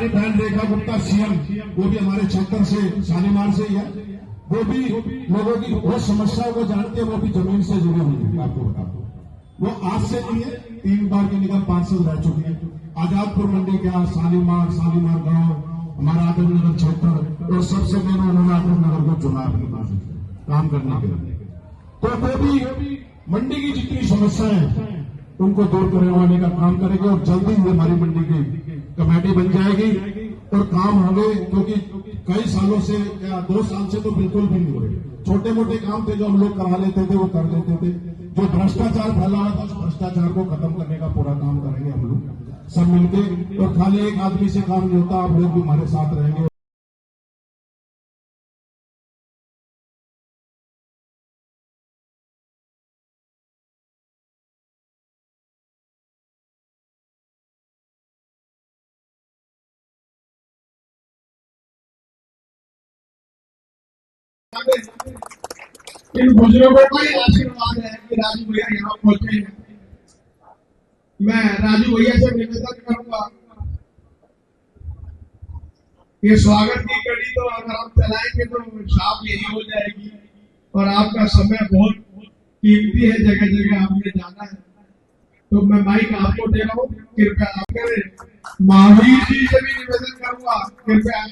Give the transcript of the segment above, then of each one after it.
हमारी बहन रेखा गुप्ता सीएम, वो भी हमारे क्षेत्र से शालीमार से ही है, वो भी लोगों की बहुत समस्याओं को जानते हैं, वो भी जमीन से जुड़ी हुई है। आपको बता दो, वो आज से नहीं है, 3 बार की निगम पार्षद रह चुकी है। आजादपुर मंडी क्या, शालीमार गांव, हमारा आदमनगर क्षेत्र, और सबसे पहले उन्होंने आदमनगर को चुना अपनी कोशिश काम करने के लिए। तो वो भी मंडी की जितनी समस्याएं हैं उनको दूर करवाने का काम करेंगे, और जल्दी ही हमारी मंडी की कमेटी बन जाएगी और काम होंगे। क्योंकि कई सालों से या 2 साल से तो बिल्कुल भी नहीं हो रहे। छोटे मोटे काम थे जो हम लोग करा लेते थे वो कर लेते थे। जो भ्रष्टाचार फैला हुआ था उस भ्रष्टाचार को खत्म करने का पूरा काम करेंगे हम लोग सब मिलकर। और खाली एक आदमी से काम नहीं होता, आप लोग भी हमारे साथ रहेंगे। इन बुजुर्गों का ही आशीर्वाद है कि राजू भैया यहाँ पहुंचे हैं। मैं राजू भैया से निवेदन करूंगा, ये स्वागत की कड़ी तो अगर हम चलाएंगे तो शाम यही हो जाएगी, और आपका समय बहुत कीमती है, जगह जगह आपने जाना है। तो मैं माइक आपको दे रहा हूँ, कृपया आप करें। महावीर जी से भी निवेदन करूंगा, कृपया।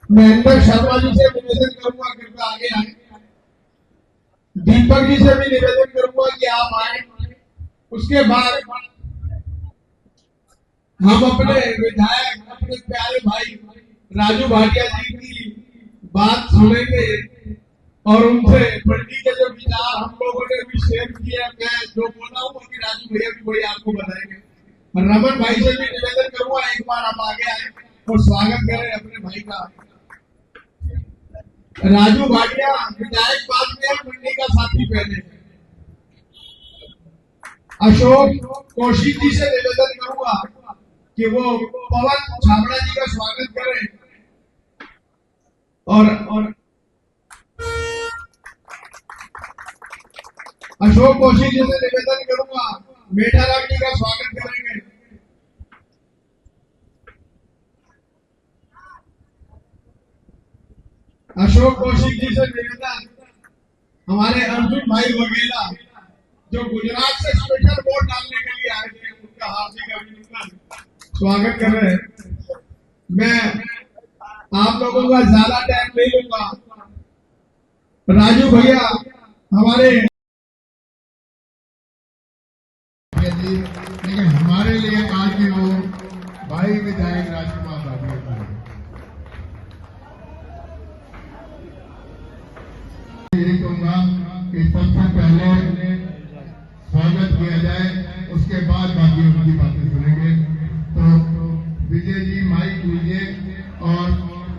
महेंद्र शर्मा जी से निवेदन करूंगा, कृपया आगे आए। दीपक जी से भी निवेदन करूंगा कि आप आए। उसके बाद हम अपने विधायक, अपने प्यारे भाई राजू भाटिया जी की बात सुनेंगे और उनसे मंडी के जो विचार हम लोगों ने भी शेयर किया, मैं जो बोला हूँ कि राजू भैया भी वही आपको बताएंगे। रमन भाई से भी निवेदन करूंगा, एक बार आप आगे आए और स्वागत करें अपने भाई का। राजू भाटिया विधायक बाद में मंडी का साथी पहले। अशोक कौशिक जी से निवेदन करूंगा कि वो पवन छाबड़ा जी का स्वागत करें, और अशोक कौशिक जी से निवेदन करूंगा मेठाराम जी का स्वागत करेंगे। अशोक कौशिक जी से निवेदन हमारे अर्जुन भाई वघेला जो गुजरात से स्पेशल वोट डालने के लिए आए थे, उनका हार्दिक अभिनंदन, स्वागत कर रहे हैं। मैं आप लोगों का ज्यादा टाइम नहीं लूंगा। राजू भैया हमारे, लेकिन हमारे लिए आज भी वो भाई विधायक राजकुमार भाटिया यही कहूंगा कि सबसे पहले स्वागत किया जाए, उसके बाद बाकी उनकी बातें सुनेंगे। तो विजय जी माइक लीजिए और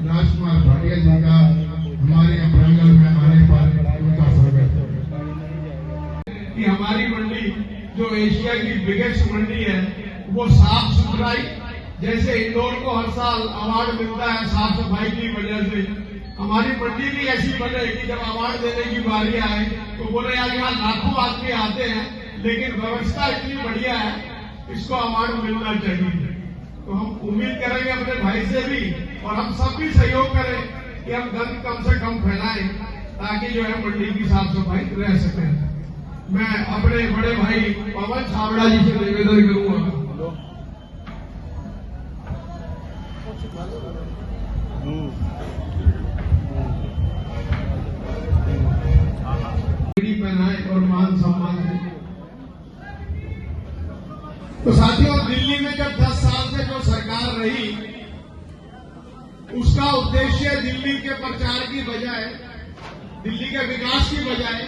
राजकुमार भाटिया जी का हमारे प्रांगण में आने पर उनका स्वागत कि हमारी मंडी जो एशिया की बिगेस्ट मंडी है वो साफ सुथराई, जैसे इंदौर को हर साल अवार्ड मिलता है साफ सफाई की वजह से, हमारी मंडी भी ऐसी बने कि जब अवार्ड देने की बारी आए तो बोले यार यहाँ लाखों आदमी आते हैं लेकिन व्यवस्था इतनी बढ़िया है, इसको अवार्ड मिलना चाहिए। तो हम उम्मीद करेंगे अपने भाई से भी, और हम सब भी सहयोग करें कि हम गंद कम से कम फैलाएं ताकि जो है मंडी की साफ सफाई रह सके। मैं अपने बड़े भाई पवन छाबड़ा जी से निवेदन करूंगा। पहनाए और मान सम्मान दे। तो साथियों, दिल्ली में जब 10 साल से जो सरकार रही, उसका उद्देश्य दिल्ली के प्रचार की बजाय, दिल्ली के विकास की बजाय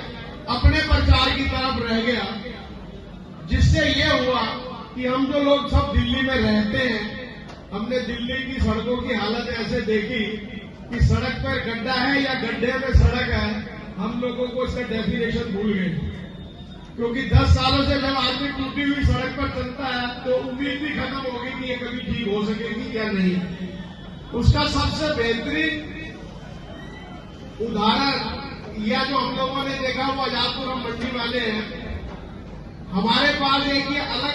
अपने प्रचार की तरफ रह गया, जिससे यह हुआ कि हम जो लोग सब दिल्ली में रहते हैं, हमने दिल्ली की सड़कों की हालत ऐसे देखी कि सड़क पर गड्ढा है या गड्ढे में सड़क है, हम लोगों को इसका डेफिनेशन भूल गए। क्योंकि 10 सालों से जब आदमी टूटी हुई सड़क पर चलता है तो उम्मीद भी खत्म होगी कि ये कभी ठीक हो सकेगी या नहीं। उसका सबसे बेहतरीन उदाहरण या जो हम लोगों ने देखा वो आजादपुर हम मंडी वाले हैं। हमारे पास एक ये अलग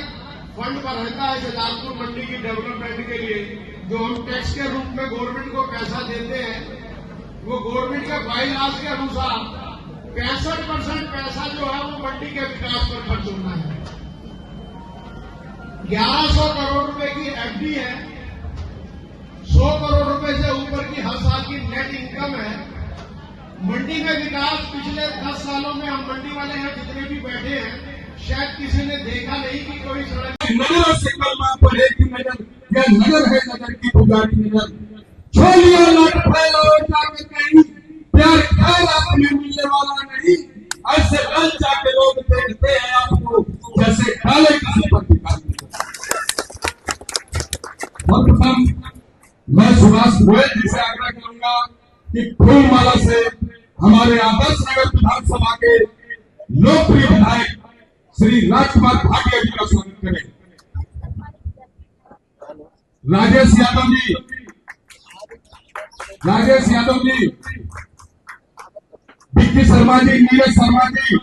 फंड पर रहता है आजादपुर मंडी की डेवलपमेंट के लिए, जो हम टैक्स के रूप में गवर्नमेंट को पैसा देते हैं, वो गवर्नमेंट के बाईलास के अनुसार 65% पैसा जो है वो मंडी के विकास पर खर्च होना है। 1100 करोड़ रुपए की एफडी है, 100 करोड़ रुपए से ऊपर की हर साल की नेट इनकम है। मंडी में विकास पिछले 10 सालों में हम मंडी वाले यहाँ जितने भी बैठे हैं, शायद किसी ने देखा नहीं कि कोई सड़क नजरों से कलमा पढ़े की नजर, यह नजर है नजर की पुजारी नजर। छोलिया लट फैलो जाके कहीं, प्यार खैर आपने मिलने वाला नहीं। ऐसे लल जाके लोग देखते हैं आपको जैसे काले किसी पर दिखाई। प्रथम मैं सुभाष गोयल जी से आग्रह करूंगा कि फूलमाला से हमारे आदर्श नगर विधानसभा के लोकप्रिय विधायक श्री राजकुमार भाटिया जी का स्वागत करें। राजेश यादव जी, विक्की शर्मा जी, नीरज शर्मा जी,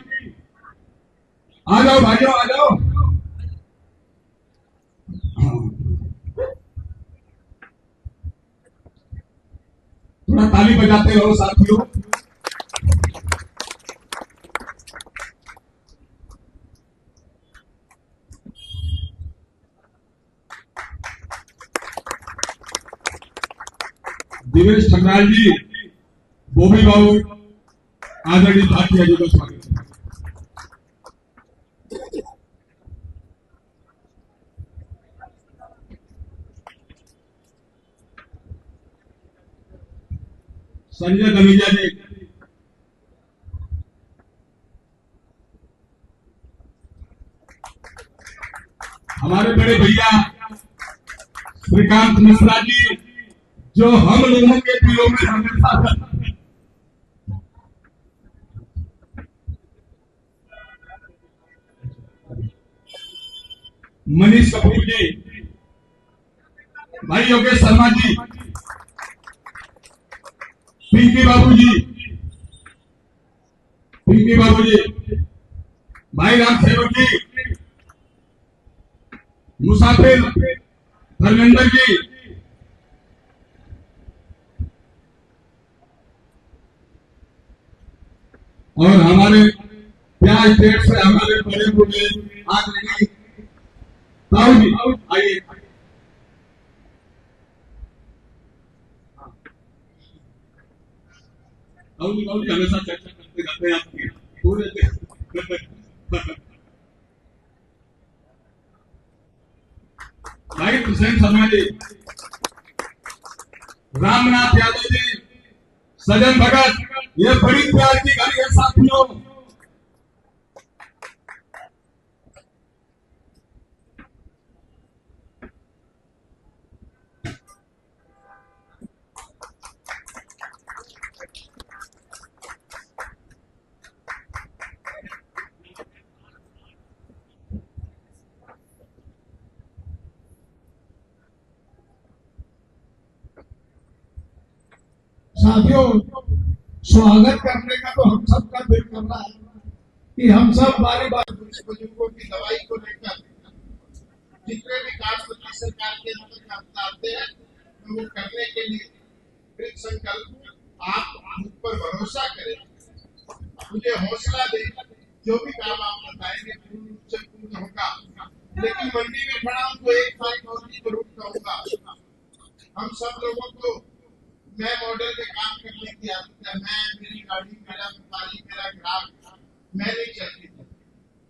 आ जाओ भाइयों, आ जाओ। थोड़ा ताली बजाते रहो साथियों। दिवेश ठकराल जी, बोबी बाबू, आदरणीय भाटिया जी का स्वागत है। संजय दमीजा जी, हमारे बड़े भैया श्रीकांत मिश्रा जी, जो हम लोगों के दिलों में हमेशा मनीष कपूर जी, भाई योगेश शर्मा जी, पिंकी बाबू जी, भाई राम सेवक जी, मुसाफिर धर्मेंद्र जी, और हमारे प्याज पेट से हमारे बड़े बूढ़े आदरणीय ताऊ जी, आइए। ताऊ जी हमेशा चर्चा करते रहते हैं आपकी पूरे भाई हुसैन शर्मा जी, रामनाथ यादव जी, सजन भगत, ये बड़ी प्यार की घड़ी है साथियों। साथियों, स्वागत करने का तो हम सबका दिल कर रहा है कि हम सब बारी बारी बुजुर्गों की दवाई को लेकर जितने भी कार्य मोदी सरकार के अंदर आते हैं वो करने के लिए कृत संकल्प। आप मुझ पर भरोसा करें, मुझे हौसला दें, जो भी काम आप बताएंगे पूर्ण रूप से पूर्ण होगा। लेकिन मंडी में खड़ा हूं तो एक बात और भी जरूर कहूंगा, हम सब लोगों को मैं मॉडल में काम करने की आदत है। मैं, मेरी गाड़ी, मेरा व्यापारी, मेरा ग्राहक, मैं नहीं चलती थी।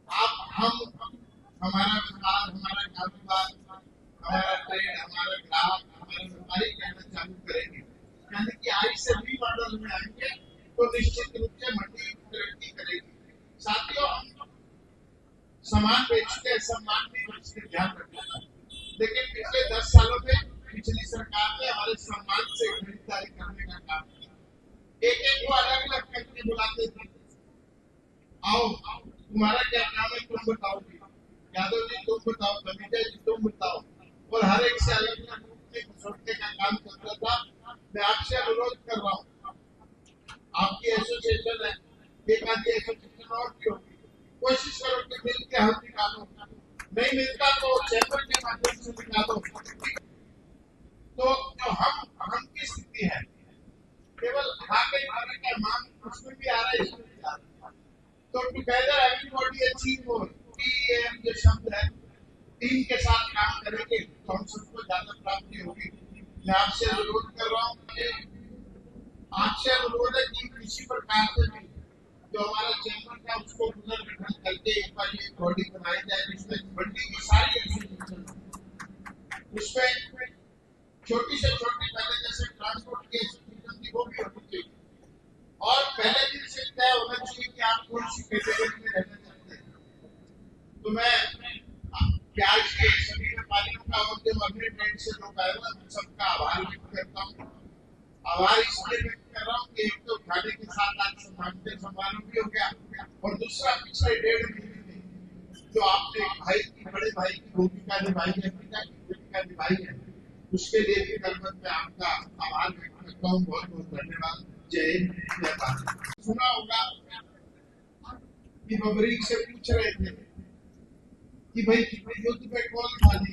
आप, हम, हमारा व्यापार, हमारा कारोबार, हमारा ट्रेड, हमारा ग्राहक, हमारा व्यापारी कहना चालू करेंगे, यानी कि आज से भी मॉडल में आएंगे तो निश्चित रूप से मंडी तरक्की करेगी। साथियों, हम सामान बेचते हैं, सम्मान भी बेचते, ध्यान रखना। लेकिन पिछले 10 सालों में पिछली सरकार ने हमारे सम्मान से खरीदारी करने का काम किया। एक को अलग अलग करके बुलाते थे, आओ तुम्हारा क्या काम है, तुम बताओगे, यादव जी तुम बताओ, दमीजा जी तुम बताओ, और हर एक से अलग अलग रूप में घुसड़ने का काम करता था। मैं आपसे अनुरोध कर रहा हूँ, आपकी एसोसिएशन है, एक आधी एसोसिएशन और भी होगी, कोशिश करो कि मिल के हल निकालो। नहीं मिलता तो चैम्बर के माध्यम से निकालो। तो मैं आपसे अनुरोध कर रहा हूँ कि आपसे अनुरोध है कि किसी प्रकार से भी जो हमारा चैम्बर था उसको पुनर्गठन करके एक बार ये बॉडी बनाई जाए जिसमें मंडी की सारी एसोसिएशन उसमें छोटी से छोटी पहले जैसे ट्रांसपोर्ट की एसोसिएशन थी वो भी होनी चाहिए और पहले दिन से तय होना चाहिए कि आप कौन सी कैटेगरी में रहना चाहते हैं। तो मैं प्याज के सभी व्यापारियों का और अपने ट्रेड से लोग आए हुए उन सबका आभार व्यक्त करता हूँ। आभार इसलिए व्यक्त कर रहा हूँ कि एक तो खाने के साथ आज सम्मानित समारोह भी हो गया और दूसरा पिछले 1.5 महीने में जो आपने भाई की बड़े भाई की भूमिका निभाई है, पिता की भूमिका निभाई है, उसके लिए भी कर्मठ में आपका आभार व्यक्त करता हूँ। बहुत बहुत धन्यवाद। जय हिंद, जय भारत। सुना होगा कि बबरीक से पूछ रहे थे कि भाई युद्ध में कौन भारी,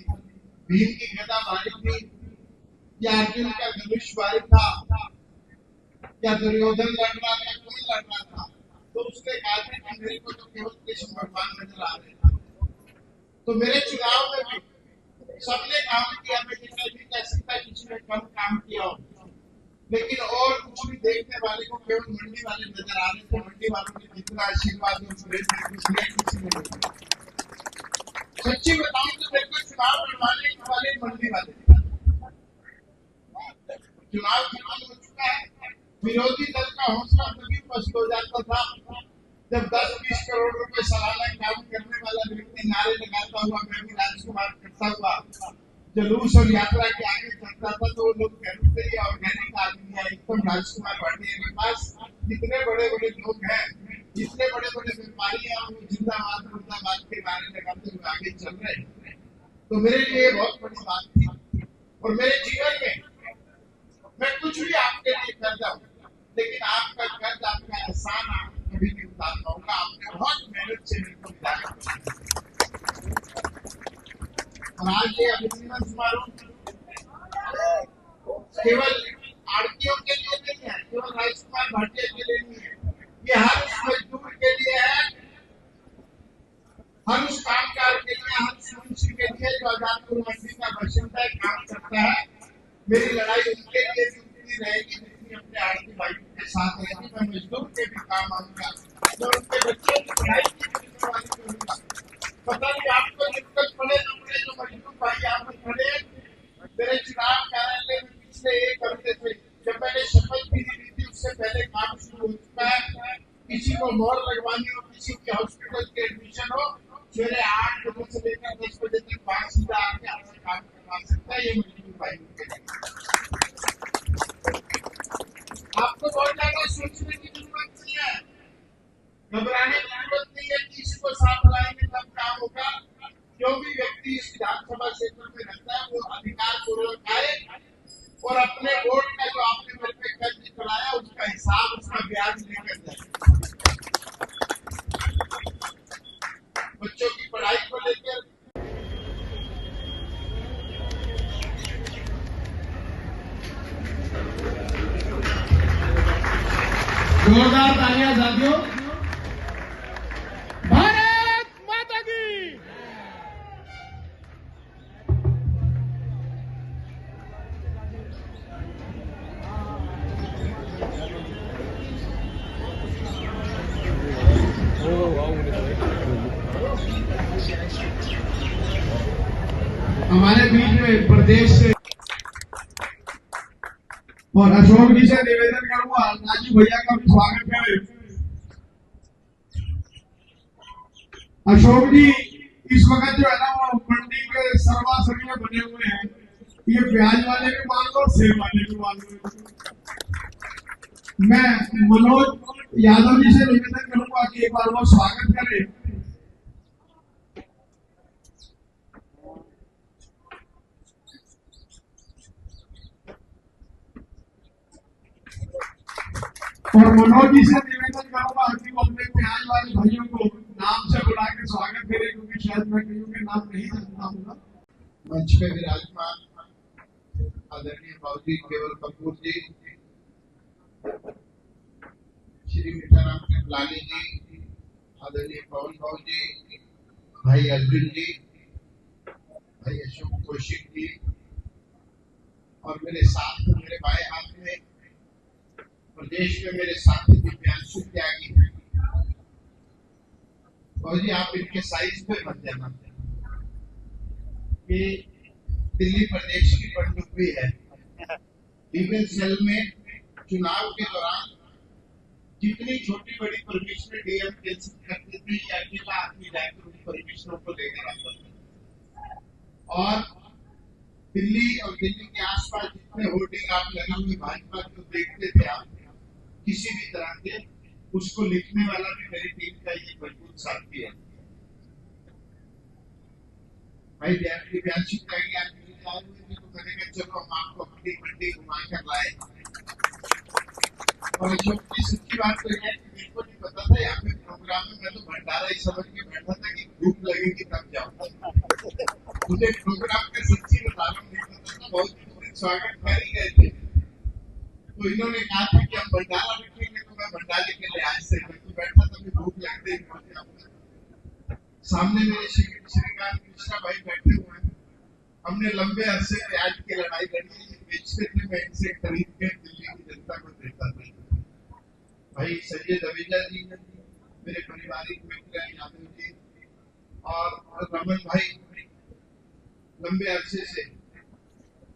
भीम की गदा भारी थी या अर्जुन का धनुष भारी था या दुर्योधन लड़ रहा था, कौन लड़ रहा था? तो उसने कहा था कि मेरे को तो केवल कृष्ण भगवान नजर आ रहे थे। तो मेरे चुनाव में भी सबने काम किया, मैं जितना भी कह सकता किसी ने कम काम किया हो, लेकिन और कुछ भी देखने वाले को केवल मंडी वाले नजर आ रहे थे। मंडी वालों ने जितना आशीर्वाद किसी ने नहीं। सच्ची बताऊं तो मेरे को चुनाव लड़वाने वाले मंडी वाले चुनाव खत्म हो चुका है। विरोधी दल का हौसला तभी पस्त हो जाता था जब 10-20 करोड़ रुपए सालाना काम करने वाला व्यक्ति नारे लगाता हुआ मैं भी राजकुमार करता हुआ जुलूस और यात्रा के आगे चलता था तो लोग कहते थे ये ऑर्गेनिक आदमी है, एकदम राजकुमार भाटिया के पास इतने बड़े बड़े लोग हैं, इतने बड़े बड़े व्यापारी हैं और जिंदाबाद मुर्दाबाद के नारे लगाते हुए आगे चल रहे हैं। तो मेरे लिए बहुत बड़ी बात थी और मेरे जीवन में मैं कुछ भी आपके लिए कर जाऊं, लेकिन आपका कर्ज, आपका एहसान आप कभी नहीं उतार पाऊंगा। आपने बहुत मेहनत से मेरे को मिला और आज ये अभिनंदन समारोह केवल आड़तियों के लिए नहीं है, केवल राजकुमार भाटिया के लिए नहीं है, ये हर उस मजदूर के लिए है, हर उस कामगार के लिए, हर उस मनुष्य के लिए जो आजादपुर मंडी का बाशिंदा काम करता है। मेरी लड़ाई उनके लिए भी रहेगी जितनी अपने आड़ती भाइयों के साथ रहेगी। मैं मजदूर के भी काम आऊंगा तो उनके बच्चों की पढ़ाई की जिम्मेवारी करूंगा। पता नहीं आपको दिक्कत पड़े न पड़े, जो मजदूर भाई आप में खड़े मेरे चुनाव कार्यालय में पिछले 1 हफ्ते से जब मैंने शपथ भी ली थी उससे पहले काम शुरू हो चुका है। किसी को मोहर लगवानी हो, किसी के हॉस्पिटल के एडमिशन हो, सवेरे 8 बजे से लेकर 10 बजे तक 5 सीधा आके आपसे काम करवा सकता है। ये मजदूर भाइयों के लिए आपको बहुत ज्यादा सोचने की जरूरत नहीं है, घबराने की जरूरत नहीं है। किसी को साथ लाएंगे तब काम होगा। जो भी व्यक्ति इस विधानसभा क्षेत्र में रहता है वो अधिकार पूर्वक आए और अपने वोट का जो आपने मेरे पे कर्ज चलाया उसका हिसाब, उसका ब्याज लेकर जाए। बच्चों की पढ़ाई को लेकर जोरदार तालियां साथियों। भारत माता की। हमारे बीच में प्रदेश से और अशोक जी से निवेदन करूंगा राजू भैया का भी स्वागत करें। अशोक जी इस वक्त जो है ना वो मंडी के सर्वासर्य बने हुए हैं, ये प्याज वाले भी मान लो, सेब वाले भी मान लो। मैं मनोज यादव जी से निवेदन करूंगा कि एक बार वो स्वागत करें। और मनोज जी से निवेदन करूंगा कि वो अपने प्याज वाले भाइयों को नाम से बुला के स्वागत करें, क्योंकि शायद मैं कहीं के नाम नहीं जानता हूँ। मंच पे विराजमान आदरणीय बाबूजी केवल कपूर जी, श्री मीठाराम कृपलानी जी, आदरणीय पवन भाऊ जी, भाई अर्जुन जी, भाई अशोक कौशिक जी, और मेरे साथ में मेरे बाएं हाथ में प्रदेश में मेरे साथी दिव्यांशु त्यागी हैं। और जी आप इनके साइज पे मत जाना कि दिल्ली प्रदेश की पनडुब्बी है। लीगल सेल में चुनाव के दौरान जितनी छोटी बड़ी परमिशन डीएम कैंसिल करती थी, अकेला आदमी जाकर उन परमिशनों को लेकर आता था। और दिल्ली और दिल्ली के आसपास जितने होर्डिंग आप लगे हुए भाजपा को देखते थे आप किसी भी तरह के, उसको लिखने वाला भी मेरी टीम का ये मजबूत साथी है। भाई दिव्यांशु त्यागी आप आए हुए थे तो मैंने कहा चलो हम आपको अपनी मंडी घुमा कर लाए। और सच्ची बात तो है कि मेरे को नहीं पता था यहाँ पे प्रोग्राम में, मैं तो भंडारा ही समझ के बैठा था कि भूख लगेगी तब जाऊंगा। मुझे प्रोग्राम का सच्ची बताना नहीं पता था। बहुत दिन स्वागत कर ही गए थे तो इन्होंने कहा था कि हम भंडारा रखेंगे तो मैं भंडारे के लिए आज से तो बैठा था, भूख लगते ही सामने मेरे श्रीकांत मिश्रा भाई बैठे हुए हैं। हमने लंबे अरसे प्याज की लड़ाई लड़ी, बेचते थे, मैं इनसे खरीद के दिल्ली की जनता को देता था। भाई सैयद अवीजा जी मेरे पारिवारिक मित्र यादव जी और रमन भाई लंबे अरसे से,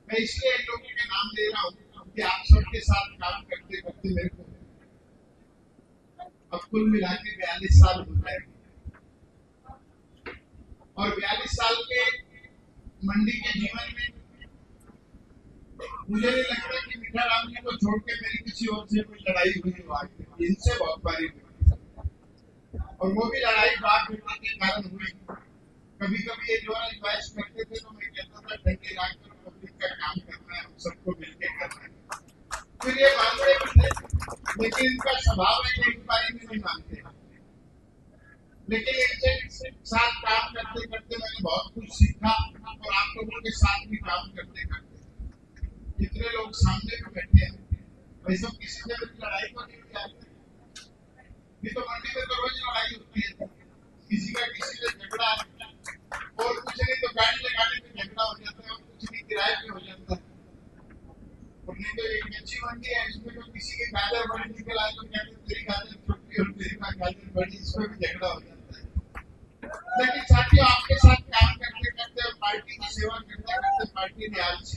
मैं इसलिए इन लोगों के नाम ले रहा हूँ कि आप सबके साथ काम करते करते मेरे को अब कुल मिला के 42 साल हो गए और 42 साल के मंडी के जीवन में मुझे नहीं लगता कि मीठा राम जी को छोड़ के मेरी किसी और से कोई लड़ाई हुई हो। इनसे बहुत बारी हुई और वो भी लड़ाई बात बेटे के कारण हुई। कभी कभी ये जो रिक्वेस्ट करते थे तो मैं कहता था डंडे लाकर पब्लिक का काम करना है, हम सबको मिलकर करना है। फिर ये मानते भी थे, लेकिन इनका स्वभाव है कि एक बारी में नहीं मानते। लेकिन इनसे साथ काम करते करते मैंने बहुत कुछ सीखा और आप लोगों के साथ भी काम करते करते जितने लोग सामने में बैठे हैं वही सब किसी से भी लड़ाई को नहीं जानते। ये तो मंडी में तो रोज लड़ाई होती है, किसी का किसी से झगड़ा और कुछ नहीं तो गाड़ी लगाने में झगड़ा हो जाता है और कुछ नहीं किराए पे हो जाता है। और नहीं तो एक अच्छी मंडी है, इसमें तो किसी के गाजर बड़ी निकल आए तो कहते तेरी गाजर छोटी और तेरी गाजर बड़ी, इसमें भी झगड़ा हो जाता है। लेकिन साथियों आपके साथ काम करते करते और पार्टी की सेवा करते करते पार्टी ने आज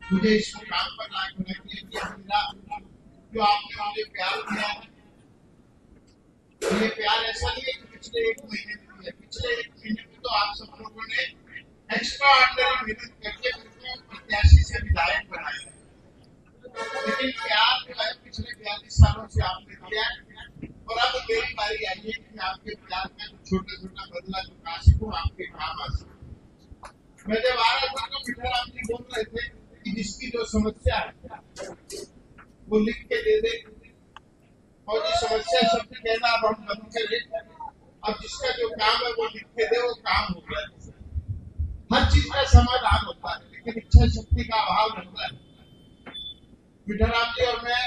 मुझे इस काम पर लायक होने के लिए मिला। जो आपने मुझे प्यार दिया है, ये प्यार ऐसा नहीं है कि पिछले एक महीने में दिया। पिछले एक महीने में तो आप सब लोगों ने एक्स्ट्रा ऑर्डिनरी मेहनत करके मुझको प्रत्याशी से विधायक बनाया, लेकिन प्यार जो है पिछले 42 सालों से आपने दिया और अब मेरी बारी आई है कि आपके प्यार का छोटा छोटा बदला जो काशी को आपके काम आ सके। मैं जब आ रहा था तो मीठा राम जी बोल रहे थे कि जिसकी जो समस्या है वो लिख के दे दे और ये समस्या शब्द कहना अब हम बंद करें। अब जिसका जो काम है वो लिख के दे, वो काम हो गया। हर चीज का समाधान होता है लेकिन इच्छा शक्ति का अभाव रहता है। मीठा राम जी और मैं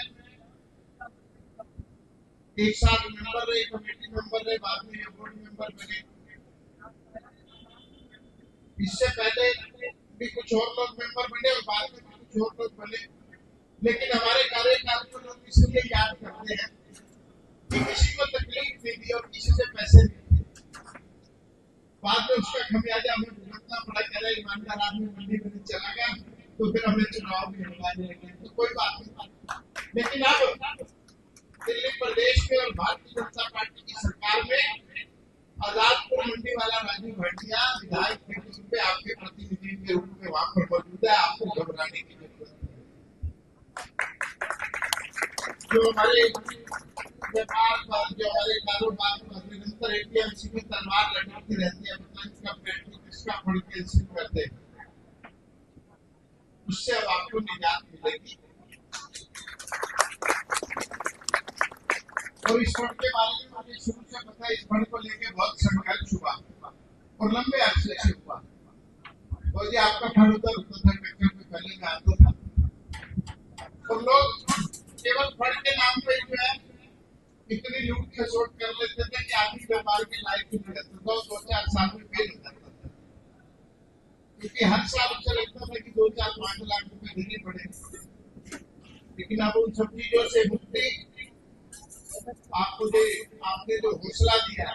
एक साथ मेंबर रहे, कमेटी मेंबर रहे, बाद में ये बोर्ड मेंबर बने। इससे पहले भी कुछ और लोग मेंबर बने और बाद में कुछ और लोग बने, लेकिन हमारे कार्यकाल को लोग इसलिए याद करते हैं कि किसी को तकलीफ नहीं दी और किसी से पैसे नहीं दिए। बाद में उसका खमियाजा हमें भुगतना पड़ा। कह रहे ईमानदार आदमी मंडी में चला गया तो फिर हमें चुनाव भी हटवा देंगे, तो कोई बात नहीं। लेकिन अब दिल्ली प्रदेश में और भारतीय जनता पार्टी की सरकार में आजादपुर मंडी वाला राजू भाटिया विधायक के रूप में आपके प्रतिनिधि के रूप में वहां पर मौजूद है। आपको घबराने की जरूरत नहीं। जो हमारे व्यापार जो हमारे कारोबार में निरंतर एपीएमसी में तलवार लटकती रहती है, मतलब इसका पेट्रोल किसका फंड कैंसिल कर दे, उससे अब आपको निजात मिलेगी। और इस फंड के बारे में मुझे शुरू से पता है। इस फंड को लेकर बहुत संघर्ष हुआ और लंबे अरसे से हुआ। तो ये आपका फंड उधर होता था, ट्रैक्टर पे पहले में आता था और लोग केवल फंड के नाम पे जो है इतनी लूट खसोट कर लेते थे कि आदमी व्यापार के लायक ही नहीं रहता था, 2-4 साल में फेल हो जाता था। क्योंकि हर साल उसे लगता था कि 2-4-5 लाख रुपए देने पड़े, लेकिन अब उन सब चीजों से मुक्ति आपने जो हौसला दिया।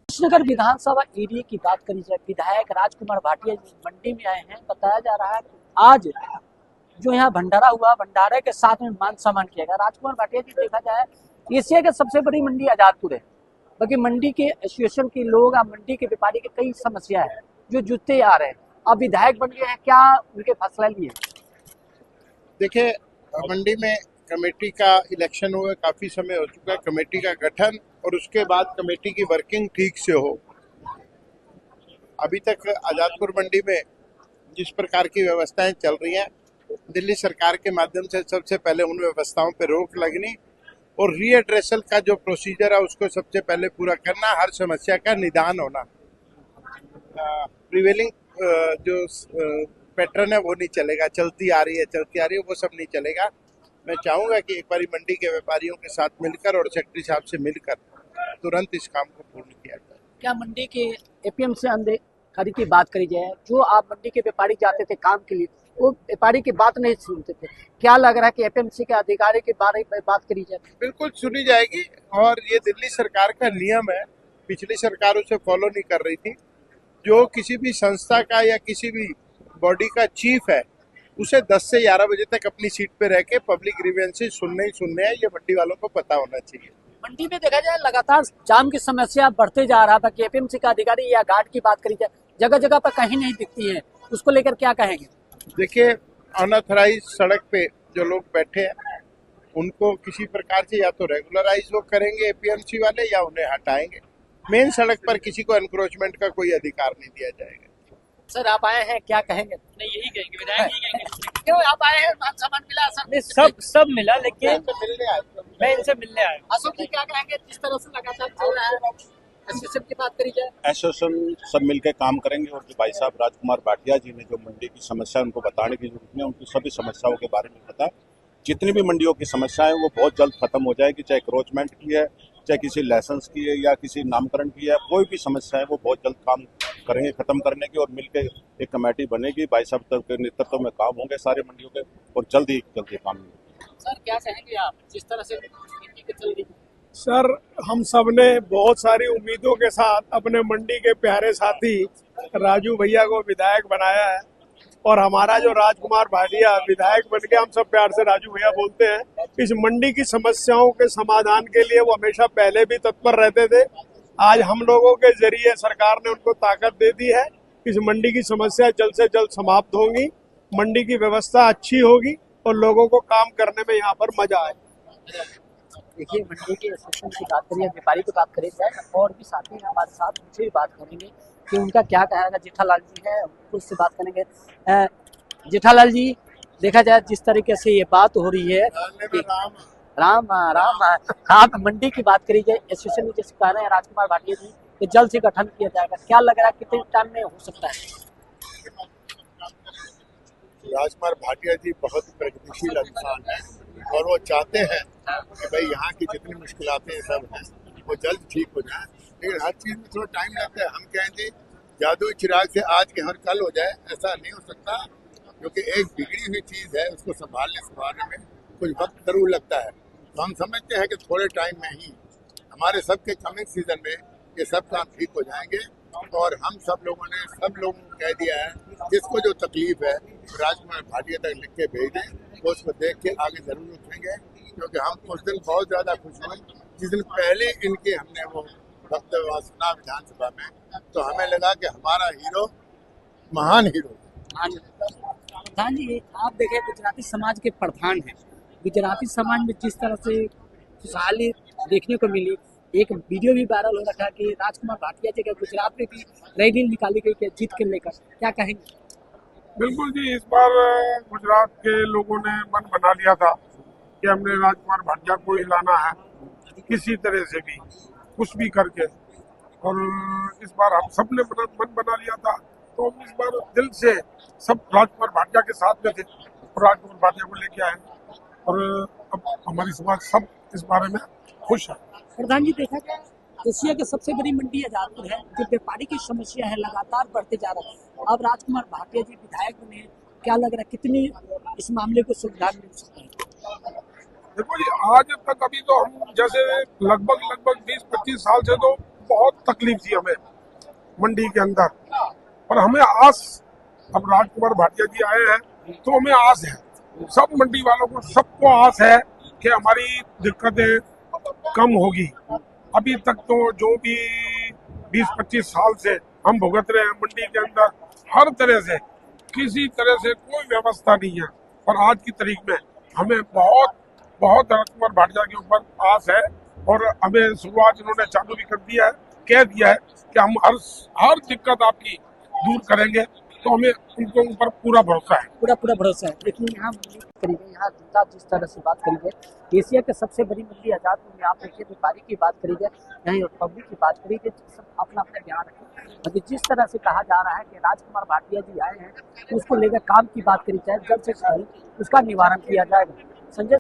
कृष्णनगर विधानसभा एरिया की बात करी जाए, विधायक राजकुमार भाटिया जी मंडी में आए हैं। बताया जा रहा है कि आज जो यहाँ भंडारा हुआ, भंडारे के साथ में मान सम्मान किया गया। राजकुमार भाटिया जी, देखा जाए एशिया की सबसे बड़ी मंडी आजादपुर है, बाकी मंडी के एसोसिएशन के लोग और मंडी के व्यापारी की कई समस्या है जो जूझते आ रहे हैं। अब विधायक बन गए हैं, क्या उनके फैसला लिए? देखिए, मंडी में कमेटी का इलेक्शन हुए काफी समय हो चुका है, कमेटी का गठन और उसके बाद कमेटी की वर्किंग ठीक से हो। अभी तक आजादपुर मंडी में जिस प्रकार की व्यवस्थाएं चल रही हैं, दिल्ली सरकार के माध्यम से सबसे पहले उन व्यवस्थाओं पर रोक लगनी और रीएड्रेसल का जो प्रोसीजर है उसको सबसे पहले पूरा करना, हर समस्या का निदान होना। प्रिवेलिंग जो पैटर्न है वो नहीं चलेगा, चलती आ रही है वो सब नहीं चलेगा। मैं चाहूंगा कि एक बार मंडी के व्यापारियों के साथ मिलकर और सेक्रेटरी साहब से मिलकर तुरंत इस काम को पूर्ण किया जाए। क्या मंडी के एपीएमसी अधिकारी की बात करी जाए, जो आप मंडी के व्यापारी जाते थे काम के लिए, वो व्यापारी की बात नहीं सुनते थे, क्या लग रहा है कि एपीएमसी के अधिकारी के बारे में बात करी जाए? बिल्कुल सुनी जाएगी और ये दिल्ली सरकार का नियम है, पिछली सरकार उसे फॉलो नहीं कर रही थी। जो किसी भी संस्था का या किसी भी बॉडी का चीफ है, उसे 10 से 11 बजे तक अपनी सीट पे रह के पब्लिक ग्रीवेंसेस सुनने हैं, ये मंडी वालों को पता होना चाहिए। मंडी में देखा जाए लगातार जाम की समस्या बढ़ते जा रहा था कि एपीएमसी का अधिकारी या गार्ड की बात करी जाए, जगह जगह पर कहीं नहीं दिखती है, उसको लेकर क्या कहेंगे? देखिए, अनऑथराइज सड़क पे जो लोग बैठे हैं उनको किसी प्रकार से या तो रेगुलराइज वो करेंगे एपीएमसी वाले या उन्हें हटाएंगे। मेन सड़क पर किसी को एनक्रोचमेंट का कोई अधिकार नहीं दिया जाएगा। सर, आप आए हैं, क्या कहेंगे? नहीं, यही कहेंगे, विधायक यही कहेंगे। क्यों आप आए हैं? मान सम्मान मिला सर? सब मिला, लेकिन मिलने आए मैं इनसे मिलने आया। अशोक जी, क्या कहेंगे जिस तरह से लगातार चल रहा है? एसोसिएशन की बात करी जाए, एसोसिएशन सब मिलकर काम करेंगे और जो भाई साहब राजकुमार भाटिया जी ने जो मंडी की समस्या उनको बताने की जरूरत है, उनकी सभी समस्याओं के बारे में पता। जितनी भी मंडियों की समस्याएं वो बहुत जल्द खत्म हो जाएगी, चाहे क्रोचमेंट की है, चाहे किसी लाइसेंस की है या किसी नामकरण की है, कोई भी समस्या है वो बहुत जल्द काम करेंगे खत्म करने की और मिलकर एक कमेटी बनेगी। भाई साहब के नेतृत्व में काम होंगे सारे मंडियों के और जल्दी काम होंगे। सर क्या कहेंगे आप जिस तरह से मंडी के चल रही? सर, हम सब ने बहुत सारी उम्मीदों के साथ अपने मंडी के प्यारे साथी राजू भैया को विधायक बनाया है और हमारा जो राजकुमार भाटिया विधायक बन के, हम सब प्यार से राजू भैया बोलते हैं, इस मंडी की समस्याओं के समाधान के लिए वो हमेशा पहले भी तत्पर रहते थे। आज हम लोगों के जरिए सरकार ने उनको ताकत दे दी है। इस मंडी की समस्या जल्द से जल्द समाप्त होंगी, मंडी की व्यवस्था अच्छी होगी और लोगों को काम करने में यहाँ पर मजा आएगा। देखिए, मंडी के एसोसिएशन की बात करिए, व्यापारी की बात करी जाए, और भी साथी हैं हमारे साथ, उनसे भी बात करेंगे कि उनका क्या कहना है। जेठालाल जी है, उससे बात करेंगे। जेठालाल जी, देखा जाए जिस तरीके से ये बात हो रही है, राम राम आप मंडी की बात करी जाए, एसोसिएशन में जैसे कह रहे हैं राजकुमार भाटिया जी कि जल्द से गठन किया जाएगा, क्या लग रहा है कितने टाइम में हो सकता है? राजकुमार भाटिया जी बहुत प्रगतिशील इंसान है और वो चाहते हैं कि भाई यहाँ की जितनी मुश्किलातें सब हैं वो जल्द ठीक हो जाए, लेकिन हर चीज़ में थोड़ा टाइम लगता है। हम कहेंगे जादुई चिराग से आज के हर कल हो जाए, ऐसा नहीं हो सकता, क्योंकि एक बिगड़ी हुई चीज़ है, उसको संभालने में कुछ वक्त जरूर लगता है। तो हम समझते हैं कि थोड़े टाइम में ही हमारे सबके कमिंग सीजन में ये सब काम ठीक हो जाएंगे और हम सब लोगों को कह दिया है, जिसको जो तकलीफ है राजकुमार भाटिया तक लिख के भेज दें, वो उसको देख के आगे जरूर उठेंगे। क्योंकि हम उस दिन बहुत ज़्यादा खुश हुए जिस दिन पहले इनके हमने वो वक्तव्य सुना विधानसभा में, तो हमें लगा कि हमारा हीरो महान हीरो। प्रधान जी, आप देखें गुजराती समाज के प्रधान हैं, गुजराती समाज में जिस तरह से खुशहाली देखने को मिली, एक वीडियो भी वायरल हो रखा है कि राजकुमार भाटिया जी का गुजरात में भी रैली निकाली गई जीत के लेकर, क्या कहेंगे? बिल्कुल जी, इस बार गुजरात के लोगों ने मन बना लिया था कि हमने राजकुमार भाटिया को हिलाना है किसी तरह से भी, कुछ भी करके, और इस बार हम सब ने मन बना लिया था। तो हम इस बार दिल से सब राजकुमार भाटिया के साथ में थे और राजकुमार भाटिया को लेके आए और अब हमारी समाज सब इस बारे में खुश है। प्रधान जी, देखा जाए एशिया की सबसे बड़ी मंडी आजादपुर है। जो व्यापारी की समस्या है लगातार बढ़ते जा रहा है। अब राजकुमार भाटिया जी विधायक बने हैं, क्या लग रहा है कितनी इस मामले को सुविधा मिल सकती है? देखो जी, आज तक अभी तो हम जैसे लगभग 20-25 साल से तो बहुत तकलीफ थी हमें मंडी के अंदर, पर हमें आस, अब राजकुमार भाटिया जी आए हैं तो हमें आस है, सब मंडी वालों को सबको आस है कि हमारी दिक्कतें कम होगी। अभी तक तो जो भी 20-25 साल से हम भुगत रहे हैं मंडी के अंदर, हर तरह से किसी तरह से कोई व्यवस्था नहीं है, पर आज की तारीख में हमें बहुत राजकुमार भाटिया के ऊपर आस है और हमें शुरुआत इन्होंने चालू भी कर दिया है, कह दिया है कि हम हर दिक्कत आपकी दूर करेंगे, तो हमें उनके ऊपर पूरा भरोसा है। पूरा भरोसा है। लेकिन यहाँ करीबन यहाँ जनता जिस तरह से बात करी जाए, एशिया के सबसे बड़ी मंडी आजादपुर में आप देखिए, व्यापारी की बात करी जाए, यहाँ पब्लिक की बात करी जाए, सब अपना ध्यान रखें। अभी जिस तरह से कहा जा रहा है कि राजकुमार भाटिया जी आए हैं, उसको लेकर काम की बात करी जाए, जल्द से जल्द उसका निवारण किया जाएगा। संजय